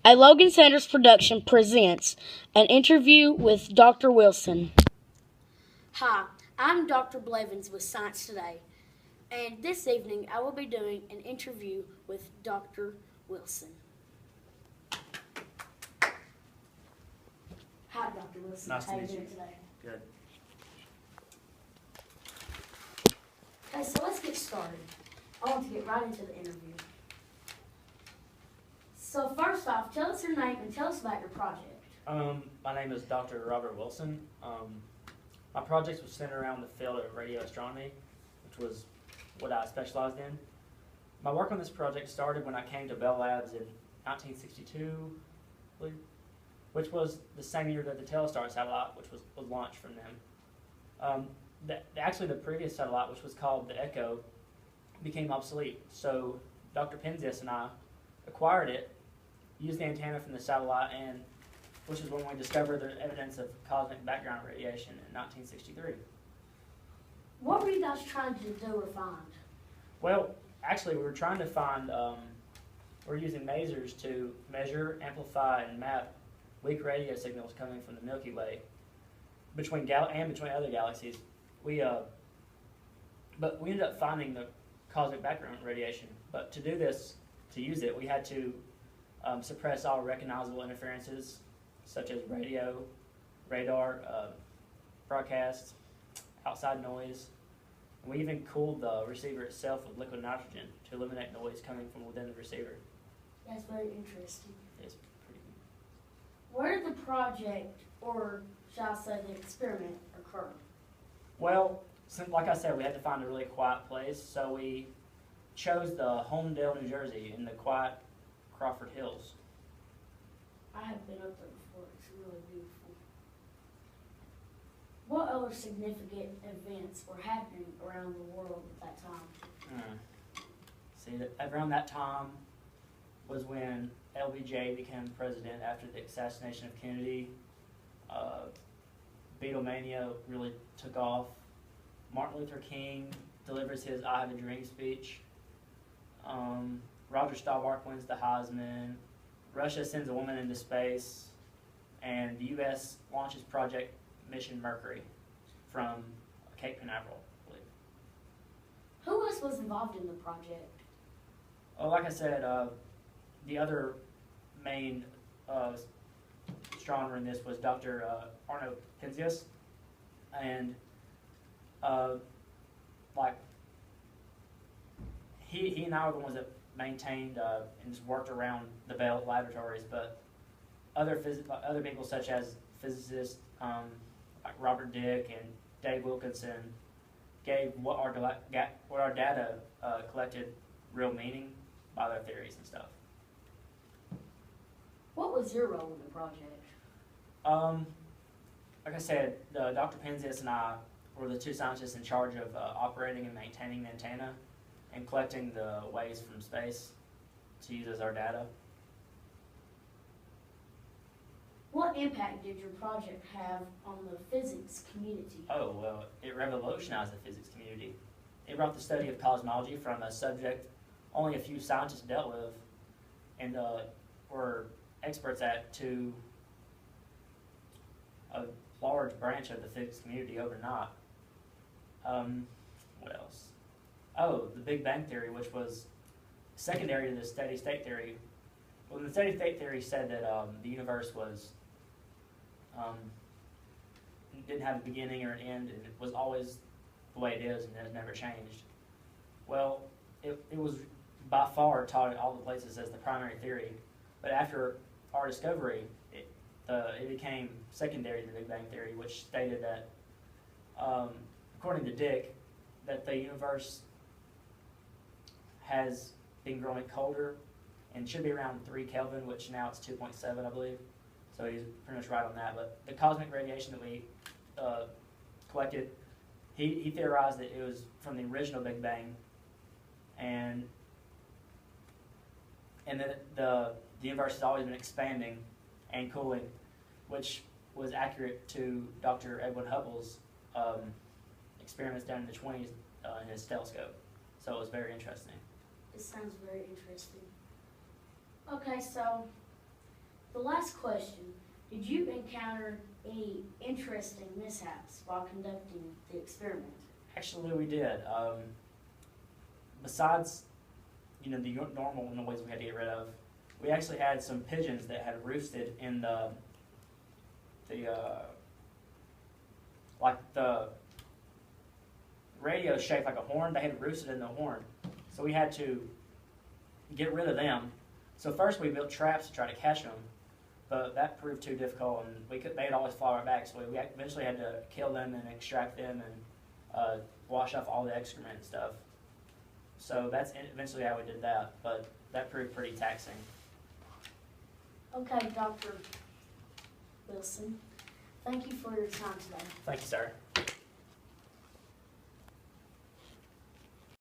A Logan Sanders production presents an interview with Dr. Wilson. Hi, I'm Dr. Blevins with Science Today, and this evening I will be doing an interview with Dr. Wilson. Hi, Dr. Wilson. Nice to How are you meet you. doing today? Good. Okay, so let's get started. I want to get right into the interview. So first off, tell us your name and tell us about your project. My name is Dr. Robert Wilson. My project was centered around the field of radio astronomy, which was what I specialized in. My work on this project started when I came to Bell Labs in 1962, I believe, which was the same year that the Telstar satellite, which was launched from them. Actually, the previous satellite, which was called the Echo, became obsolete. So Dr. Penzias and I acquired it, used the antenna from the satellite, and which is when we discovered the evidence of cosmic background radiation in 1963. What were you guys trying to do or find? Well, actually, we were trying to find, we're using masers to measure, amplify, and map weak radio signals coming from the Milky Way between other galaxies. But we ended up finding the cosmic background radiation. But to do this, to use it, we had to suppress all recognizable interferences, such as radio, radar, broadcasts, outside noise. And we even cooled the receiver itself with liquid nitrogen to eliminate noise coming from within the receiver. That's very interesting. It's pretty Where did the project, or shall I say the experiment, occur? Well, like I said, we had to find a really quiet place, so we chose the Homedale, New Jersey, in the quiet Crawford Hills. I have been up there before. It's really beautiful. What other significant events were happening around the world at that time? See, around that time was when LBJ became president after the assassination of Kennedy. Beatlemania really took off. Martin Luther King delivers his I Have a Dream speech. Roger Staubach wins the Heisman. Russia sends a woman into space. And the U.S. launches Project Mission Mercury from Cape Canaveral, I believe. Who else was involved in the project? Like I said, the other main astronomer in this was Dr. Arno Penzias, and he and I were the ones that maintained and just worked around the Bell laboratories, but other people such as physicists like Robert Dick and Dave Wilkinson gave what our data collected real meaning by their theories and stuff. What was your role in the project? Like I said, Dr. Penzias and I were the two scientists in charge of operating and maintaining the antenna and collecting the waves from space to use as our data. What impact did your project have on the physics community? Oh, well, it revolutionized the physics community. It brought the study of cosmology from a subject only a few scientists dealt with and were experts at to a large branch of the physics community overnight. What else? Oh, the Big Bang Theory, which was secondary to the steady state theory. Well, the steady state theory said that the universe was didn't have a beginning or an end, and it was always the way it is, and it has never changed. Well, it was by far taught at all the places as the primary theory, but after our discovery, it became secondary to the Big Bang Theory, which stated that, according to Dick, that the universe has been growing colder and should be around 3 Kelvin, which now it's 2.7, I believe. So he's pretty much right on that. But the cosmic radiation that we collected, he theorized that it was from the original Big Bang, and that the universe has always been expanding and cooling, which was accurate to Dr. Edwin Hubble's experiments done in the 20s in his telescope. So it was very interesting. It sounds very interesting. Okay, so The last question, did you encounter any interesting mishaps while conducting the experiment? Actually, we did. Besides, the normal noise we had to get rid of, we actually had some pigeons that had roosted in the radio shaped like a horn. They had roosted in the horn, so we had to get rid of them. So first we built traps to try to catch them, but that proved too difficult, and they'd always fly right back. So we eventually had to kill them and extract them and wash off all the excrement and stuff. So that's eventually how we did that, but that proved pretty taxing. Okay, Dr. Wilson, thank you for your time today. Thank you, sir.